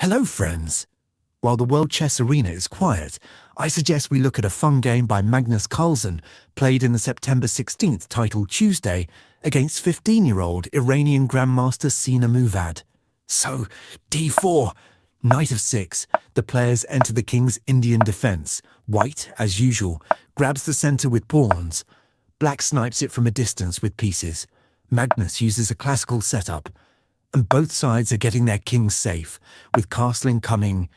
Hello friends! While the World Chess Arena is quiet, I suggest we look at a fun game by Magnus Carlsen, played in the September 16th titled Tuesday, against 15-year-old Iranian Grandmaster Sina Movahed. So, d4, knight of 6, the players enter the king's Indian defense. White, as usual, grabs the center with pawns. Black snipes it from a distance with pieces. Magnus uses a classical setup, and both sides are getting their kings safe, with castling coming.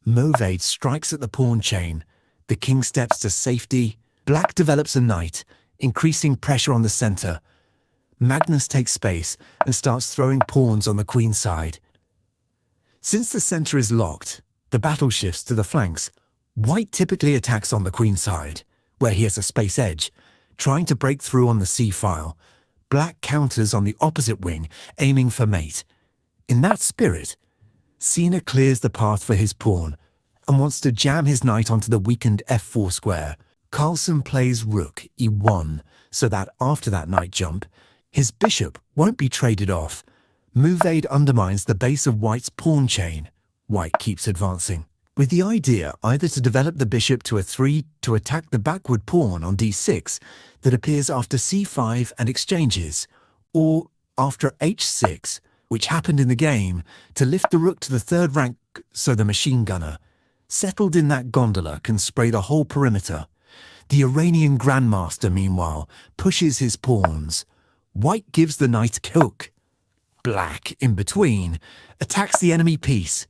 Movahed strikes at the pawn chain. The king steps to safety. Black develops a knight, increasing pressure on the center. Magnus takes space and starts throwing pawns on the queen side. Since the center is locked, the battle shifts to the flanks. White typically attacks on the queen side, where he has a space edge, trying to break through on the c-file. Black counters on the opposite wing, aiming for mate. In that spirit, Sina clears the path for his pawn and wants to jam his knight onto the weakened f4 square. Carlsen plays rook e1, so that after that knight jump, his bishop won't be traded off. Movahed undermines the base of White's pawn chain. White keeps advancing, with the idea either to develop the bishop to a 3 to attack the backward pawn on d6 that appears after c5 and exchanges, or after h6, which happened in the game, to lift the rook to the third rank so the machine gunner, settled in that gondola, can spray the whole perimeter. The Iranian Grandmaster, meanwhile, pushes his pawns. White gives the knight a hook. Black, in between, attacks the enemy piece.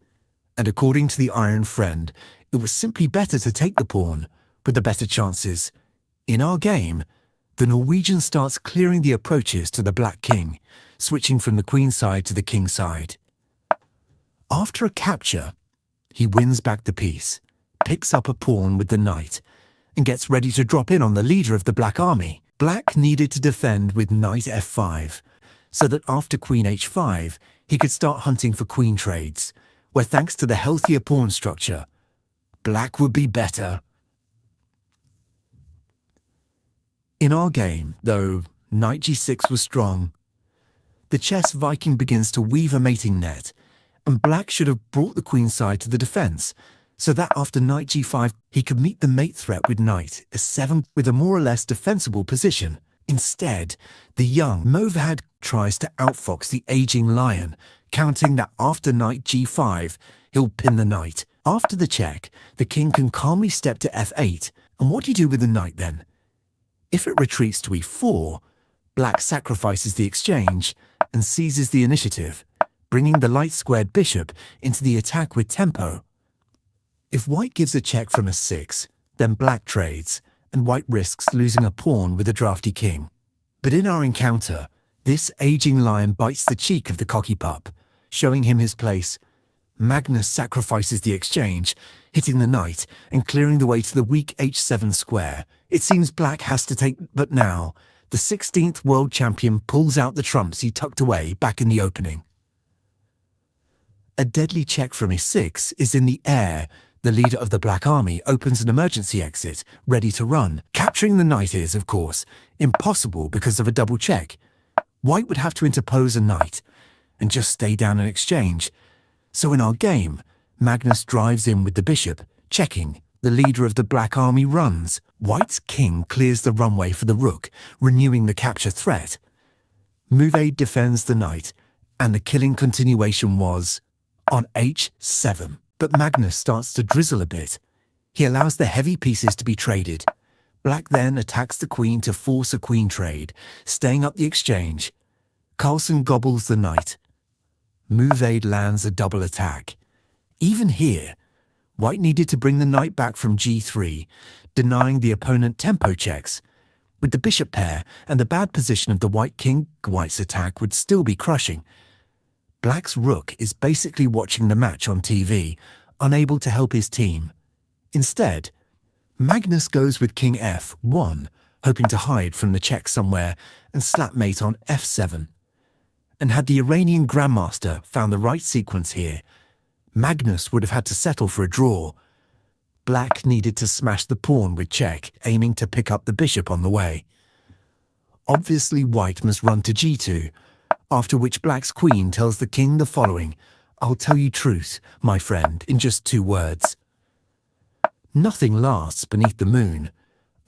And according to the Iron Friend, it was simply better to take the pawn, with the better chances. In our game, the Norwegian starts clearing the approaches to the Black King, switching from the queen side to the king side. After a capture, he wins back the piece, picks up a pawn with the knight, and gets ready to drop in on the leader of the Black Army. Black needed to defend with knight f5, so that after queen h5, he could start hunting for queen trades, where thanks to the healthier pawn structure, Black would be better. In our game, though, knight g6 was strong. The chess Viking begins to weave a mating net, and Black should have brought the queen side to the defense, so that after knight g5 he could meet the mate threat with knight s7 with a more or less defensible position. Instead, the young Movahed tries to outfox the aging lion, counting that after knight g5 he'll pin the knight. After the check, the king can calmly step to f8, and what do you do with the knight then? If it retreats to e4, Black sacrifices the exchange and seizes the initiative, bringing the light-squared bishop into the attack with tempo. If White gives a check from a6, then Black trades, and White risks losing a pawn with a drafty king. But in our encounter, this aging lion bites the cheek of the cocky pup, showing him his place. Magnus sacrifices the exchange, hitting the knight and clearing the way to the weak h7 square. It seems Black has to take, but now, the 16th world champion pulls out the trumps he tucked away back in the opening. A deadly check from e6 is in the air. The leader of the Black Army opens an emergency exit, ready to run. Capturing the knight is, of course, impossible because of a double check. White would have to interpose a knight and just stay down an exchange. So in our game, Magnus drives in with the bishop, checking. The leader of the Black Army runs. White's king clears the runway for the rook, renewing the capture threat. Movahed defends the knight, and the killing continuation was on h7. But Magnus starts to drizzle a bit. He allows the heavy pieces to be traded. Black then attacks the queen to force a queen trade, staying up the exchange. Carlsen gobbles the knight. Movahed lands a double attack. Even here, White needed to bring the knight back from g3, denying the opponent tempo checks. With the bishop pair and the bad position of the White king, White's attack would still be crushing. Black's rook is basically watching the match on TV, unable to help his team. Instead, Magnus goes with king f1, hoping to hide from the check somewhere and slap mate on f7. And had the Iranian Grandmaster found the right sequence here, Magnus would have had to settle for a draw. Black needed to smash the pawn with check, aiming to pick up the bishop on the way. Obviously, White must run to g2, after which Black's queen tells the king the following: I'll tell you truth, my friend, in just 2 words. Nothing lasts beneath the moon.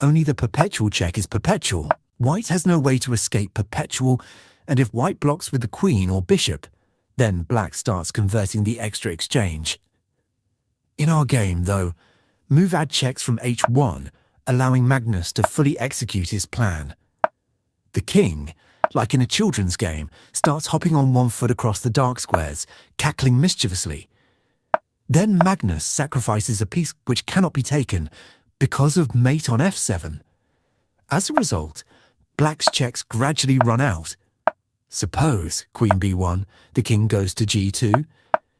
Only the perpetual check is perpetual. White has no way to escape perpetual, and if white blocks with the queen or bishop, then black starts converting the extra exchange. In our game, though, Movahed checks from h1, allowing Magnus to fully execute his plan. The king, like in a children's game, starts hopping on 1 foot across the dark squares, cackling mischievously. Then Magnus sacrifices a piece which cannot be taken because of mate on f7. As a result, black's checks gradually run out. Suppose queen b1, the king goes to g2,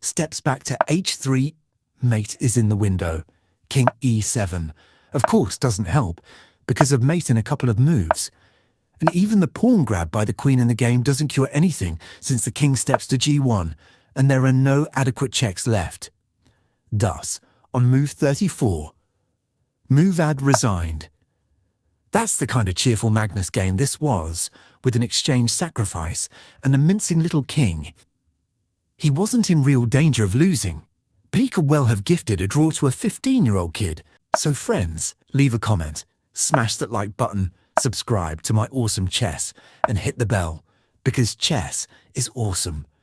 steps back to h3, mate is in the window. King e7, of course, doesn't help because of mate in a couple of moves. And even the pawn grab by the queen in the game doesn't cure anything since the king steps to g1 and there are no adequate checks left. Thus, on move 34, Movahed resigned. That's the kind of cheerful Magnus game this was, with an exchange sacrifice and a mincing little king. He wasn't in real danger of losing, but he could well have gifted a draw to a 15-year-old kid. So friends, leave a comment, smash that like button, subscribe to my awesome chess, and hit the bell, because chess is awesome.